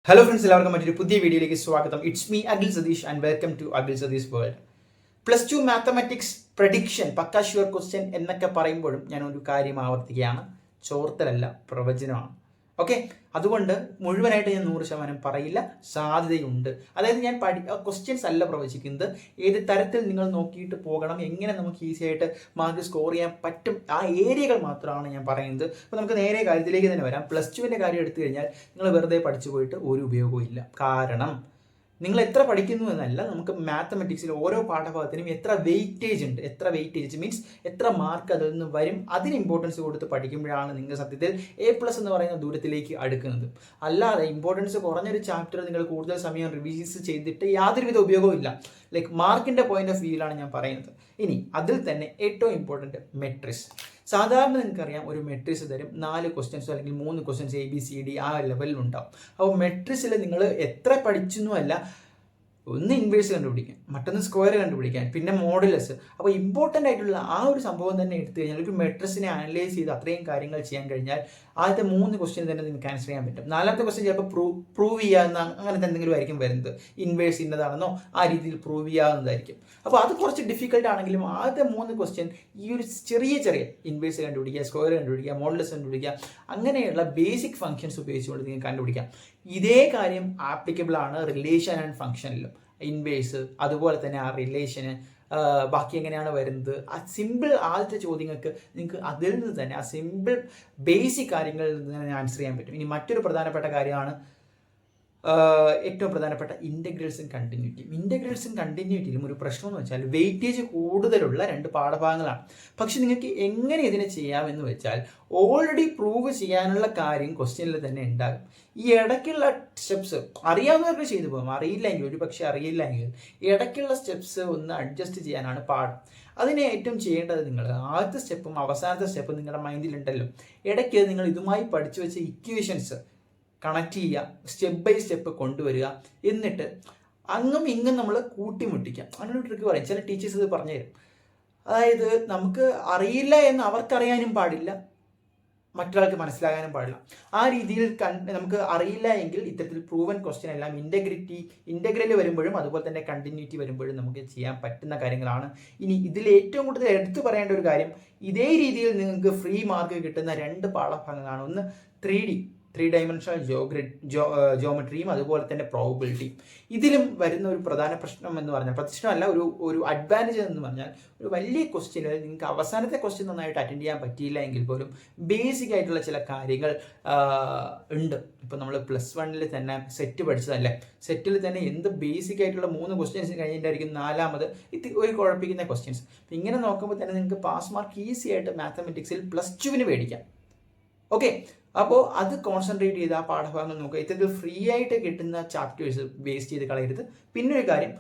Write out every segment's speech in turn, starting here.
Hello friends, എല്ലാവർക്കും മറ്റൊരു പുതിയ വീഡിയോയിലേക്ക് സ്വാഗതം. It's me Akhil Satheesh and welcome to Akhil Satheesh world. +2 mathematics prediction പക്കാ ഷ്യൂർ ക്വസ്റ്റ്യൻ എന്നൊക്കെ പറയുമ്പോഴും ഞാൻ ഒരു കാര്യം ആവർത്തിക്കുകയാണ്. ചോർത്തലല്ല, പ്രവചനമാണ്. ഓക്കെ, അതുകൊണ്ട് മുഴുവനായിട്ട് ഞാൻ 100% പറയില്ല, സാധ്യതയുണ്ട്. അതായത് ഞാൻ ക്വസ്റ്റ്യൻസ് അല്ല പ്രവചിക്കുന്നത്, ഏത് തരത്തിൽ നിങ്ങൾ നോക്കിയിട്ട് പോകണം, എങ്ങനെ നമുക്ക് ഈസി ആയിട്ട് മാർക്ക് സ്കോർ ചെയ്യാൻ പറ്റും, ആ ഏരിയകൾ മാത്രമാണ് ഞാൻ പറയുന്നത്. അപ്പോൾ നമുക്ക് നേരെ കാര്യത്തിലേക്ക് തന്നെ വരാം. +2വിൻ്റെ കാര്യം എടുത്തു കഴിഞ്ഞാൽ നിങ്ങൾ വെറുതെ പഠിച്ചു പോയിട്ട് ഒരു ഉപയോഗവും ഇല്ല. കാരണം നിങ്ങൾ എത്ര പഠിക്കുന്നു എന്നല്ല, നമുക്ക് മാത്തമെറ്റിക്സിൽ ഓരോ പാഠഭാഗത്തിനും എത്ര വെയിറ്റേജ് ഉണ്ട്, എത്ര വെയിറ്റേജ് മീൻസ് എത്ര മാർക്ക് അതിൽ നിന്ന് വരും, അതിന് ഇമ്പോർട്ടൻസ് കൊടുത്ത് പഠിക്കുമ്പോഴാണ് നിങ്ങൾ സത്യത്തിൽ A+ എന്ന് പറയുന്ന ദൂരത്തിലേക്ക് അടുക്കുന്നത്. അല്ലാതെ ഇമ്പോർട്ടൻസ് കുറഞ്ഞൊരു ചാപ്റ്റർ നിങ്ങൾ കൂടുതൽ സമയം റിവൈസ് ചെയ്തിട്ട് യാതൊരുവിധ ഉപയോഗവും ഇല്ല. ലൈക്ക് മാർക്കിൻ്റെ പോയിന്റ് ഓഫ് വ്യൂയിലാണ് ഞാൻ പറയുന്നത്. ഇനി അതിൽ തന്നെ ഏറ്റവും ഇമ്പോർട്ടൻറ്റ് മെട്രിക്സ്. സാധാരണ നിങ്ങൾക്കറിയാം, ഒരു മെട്രിക്സ് തരും, 4 ക്വസ്റ്റ്യൻസോ അല്ലെങ്കിൽ 3 ക്വസ്റ്റ്യൻസ് ABCD ആ ലെവലിൽ ഉണ്ടാവും. അപ്പോൾ മെട്രിക്സിൽ നിങ്ങൾ എത്ര പഠിച്ചെന്നും അല്ല, ഒന്ന് ഇൻവേഴ്സ് കണ്ടുപിടിക്കാൻ, മറ്റൊന്ന് സ്ക്വയർ കണ്ടുപിടിക്കാൻ, പിന്നെ മോഡുലസ്. അപ്പോൾ ഇമ്പോർട്ടൻ്റ് ആയിട്ടുള്ള ആ ഒരു സംഭവം തന്നെ എടുത്തു കഴിഞ്ഞാൽ ഒരു മെട്രിക്സിനെ അനലൈസ് ചെയ്ത് അത്രയും കാര്യങ്ങൾ ചെയ്യാൻ കഴിഞ്ഞാൽ ആദ്യത്തെ 3 ക്വസ്റ്റ്യൻ തന്നെ നിങ്ങൾക്ക് ആൻസർ ചെയ്യാൻ പറ്റും. 4ാമത്തെ ക്വസ്റ്റ്യൻ ചിലപ്പോൾ പ്രൂവ് ചെയ്യാവുന്ന അങ്ങനത്തെ എന്തെങ്കിലും ആയിരിക്കും വരുന്നത്. ഇൻവേഴ്സ് ഇന്നതാണെന്നോ ആ രീതിയിൽ പ്രൂവ് ചെയ്യാവുന്നതായിരിക്കും. അപ്പോൾ അത് കുറച്ച് ഡിഫിക്കൽട്ട് ആണെങ്കിലും ആദ്യത്തെ 3 ക്വസ്റ്റ്യൻ ഈ ഒരു ചെറിയ ഇൻവേഴ്സ് കണ്ടുപിടിക്കുക, സ്ക്വയർ കണ്ടുപിടിക്കുക, മോഡുലസ് കണ്ടുപിടിക്കുക, അങ്ങനെയുള്ള ബേസിക് ഫംഗ്ഷൻസ് ഉപയോഗിച്ചുകൊണ്ട് നിങ്ങൾക്ക് കണ്ടുപിടിക്കാം. ഇതേ കാര്യം ആപ്ലിക്കബിൾ ആണ് റിലേഷൻ ആൻഡ് ഫംഗ്ഷനിലും. ഇൻവേഴ്സ്, അതുപോലെ തന്നെ ആ റിലേഷന് ബാക്കി എങ്ങനെയാണ് വരുന്നത്, ആ സിമ്പിൾ ആദ്യത്തെ ചോദ്യങ്ങൾക്ക് നിങ്ങൾക്ക് അതിൽ നിന്ന് തന്നെ ആ സിമ്പിൾ ബേസിക് കാര്യങ്ങളിൽ നിന്ന് തന്നെ ആൻസർ ചെയ്യാൻ പറ്റും. ഇനി മറ്റൊരു പ്രധാനപ്പെട്ട കാര്യമാണ് ഏറ്റവും പ്രധാനപ്പെട്ട ഇൻ്റഗ്രൽസും കണ്ടിന്യൂറ്റിയും. ഇൻ്റഗ്രൽസും കണ്ടിന്യൂറ്റിയിലും ഒരു പ്രശ്നം എന്ന് വെച്ചാൽ വെയിറ്റേജ് കൂടുതലുള്ള 2 പാഠഭാഗങ്ങളാണ്. പക്ഷെ നിങ്ങൾക്ക് എങ്ങനെ ഇതിനെ ചെയ്യാമെന്ന് വെച്ചാൽ ഓൾറെഡി പ്രൂവ് ചെയ്യാനുള്ള കാര്യം ക്വസ്റ്റ്യനിൽ തന്നെ ഉണ്ടാകും. ഈ ഇടയ്ക്കുള്ള സ്റ്റെപ്സ് അറിയാവുന്നവർക്ക് ചെയ്തു പോകും, അറിയില്ലെങ്കിൽ ഒരു പക്ഷേ അറിയില്ലെങ്കിൽ ഇടയ്ക്കുള്ള സ്റ്റെപ്സ് ഒന്ന് അഡ്ജസ്റ്റ് ചെയ്യാനാണ് പാഠം. അതിനെ ഏറ്റവും ചെയ്യേണ്ടത് നിങ്ങൾ ആദ്യത്തെ സ്റ്റെപ്പും അവസാനത്തെ സ്റ്റെപ്പും നിങ്ങളുടെ മൈൻഡിലുണ്ടല്ലോ, ഇടയ്ക്ക് നിങ്ങൾ ഇതുമായി പഠിച്ചു വെച്ച ഇക്വേഷൻസ് കണക്ട് ചെയ്യുക, സ്റ്റെപ്പ് ബൈ സ്റ്റെപ്പ് കൊണ്ടുവരിക, എന്നിട്ട് അങ്ങും ഇങ്ങും നമ്മൾ കൂട്ടിമുട്ടിക്കാം. അങ്ങനെ ഒരു ട്രിക്ക് പറയും, ചില ടീച്ചേഴ്സ് ഇത് പറഞ്ഞു തരും. അതായത് നമുക്ക് അറിയില്ല എന്ന് അവർക്കറിയാനും പാടില്ല, മറ്റൊരാൾക്ക് മനസ്സിലാകാനും പാടില്ല. ആ രീതിയിൽ നമുക്ക് അറിയില്ല എങ്കിൽ ഇത്തരത്തിൽ പ്രൂവൻ ക്വസ്റ്റ്യൻ എല്ലാം ഇൻ്റഗ്രൽ വരുമ്പോഴും അതുപോലെ തന്നെ കണ്ടിന്യൂറ്റി വരുമ്പോഴും നമുക്ക് ചെയ്യാൻ പറ്റുന്ന കാര്യങ്ങളാണ്. ഇനി ഇതിൽ ഏറ്റവും കൂടുതൽ എടുത്തു പറയേണ്ട ഒരു കാര്യം, ഇതേ രീതിയിൽ നിങ്ങൾക്ക് ഫ്രീ മാർക്ക് കിട്ടുന്ന 2 പാഠഭാഗങ്ങളാണ്. ഒന്ന് 3 ഡൈമെൻഷണൽ ജോമെട്രിയും അതുപോലെ തന്നെ പ്രോബബിലിറ്റിയും. ഇതിലും വരുന്ന ഒരു പ്രധാന പ്രശ്നം എന്ന് പറഞ്ഞാൽ, പ്രശ്നമല്ല, ഒരു അഡ്വാൻറ്റേജ് എന്ന് പറഞ്ഞാൽ, ഒരു വലിയ ക്വസ്റ്റ്യനിൽ നിങ്ങൾക്ക് അവസാനത്തെ ക്വസ്റ്റ്യൻ നന്നായിട്ട് അറ്റൻഡ് ചെയ്യാൻ പറ്റിയില്ല എങ്കിൽ പോലും ബേസിക് ആയിട്ടുള്ള ചില കാര്യങ്ങൾ ഉണ്ട്. ഇപ്പോൾ നമ്മൾ +1 തന്നെ സെറ്റ് പഠിച്ചതല്ലേ, സെറ്റിൽ തന്നെ എന്ത് ബേസിക് ആയിട്ടുള്ള 3 ക്വസ്റ്റ്യൻസ് കഴിഞ്ഞിട്ടായിരിക്കും 4ാമത് ഒരു കുഴപ്പിക്കുന്ന ക്വസ്റ്റ്യൻസ്. ഇങ്ങനെ നോക്കുമ്പോൾ തന്നെ നിങ്ങൾക്ക് പാസ് മാർക്ക് ഈസി ആയിട്ട് മാത്തമെറ്റിക്സിൽ +2വിന് മേടിക്കാം. ഓക്കെ, അപ്പോൾ അത് കോൺസെൻട്രേറ്റ് ചെയ്ത് ആ പാഠഭാഗങ്ങൾ നോക്കുക. ഇത്തരത്തിൽ ഫ്രീ ആയിട്ട് കിട്ടുന്ന ചാപ്റ്റേഴ്സ് വേസ്റ്റ് ചെയ്ത് കളയരുത്. പിന്നെ ഒരു കാര്യം,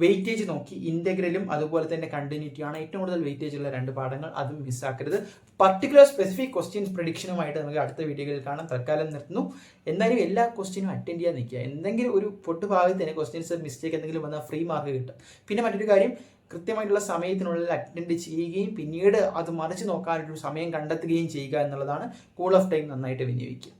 വെയിറ്റേജ് നോക്കി, ഇൻ്റഗ്രലും അതുപോലെ തന്നെ കണ്ടിന്യൂറ്റിയാണ് ഏറ്റവും കൂടുതൽ വെയിറ്റേജ് ഉള്ള 2 പാഠങ്ങൾ, അതും മിസ്സാക്കരുത്. പർട്ടിക്കുലർ സ്പെസിഫിക് ക്വസ്റ്റ്യൻസ് പ്രഡിക്ഷനുമായിട്ട് നമുക്ക് അടുത്ത വീഡിയോയിൽ കാണാം. തൽക്കാലം നിർത്തുന്നു. എന്തായാലും എല്ലാ ക്വസ്റ്റ്യനും അറ്റൻഡ് ചെയ്യാൻ നിൽക്കുക. എന്തെങ്കിലും ഒരു പൊട്ടുഭാഗത്തിന് ക്വസ്റ്റ്യൻസ് മിസ്റ്റേക്ക് എന്തെങ്കിലും വന്നാൽ ഫ്രീ മാർക്ക് കിട്ടും. പിന്നെ മറ്റൊരു കാര്യം, കൃത്യമായിട്ടുള്ള സമയത്തിനുള്ളിൽ അറ്റൻഡ് ചെയ്യുകയും പിന്നീട് അത് മറിച്ച് നോക്കാനൊരു സമയം കണ്ടെത്തുകയും ചെയ്യുക എന്നുള്ളതാണ്. കൂൾ ഓഫ് ടൈം നന്നായിട്ട് വിനിയോഗിക്കുക.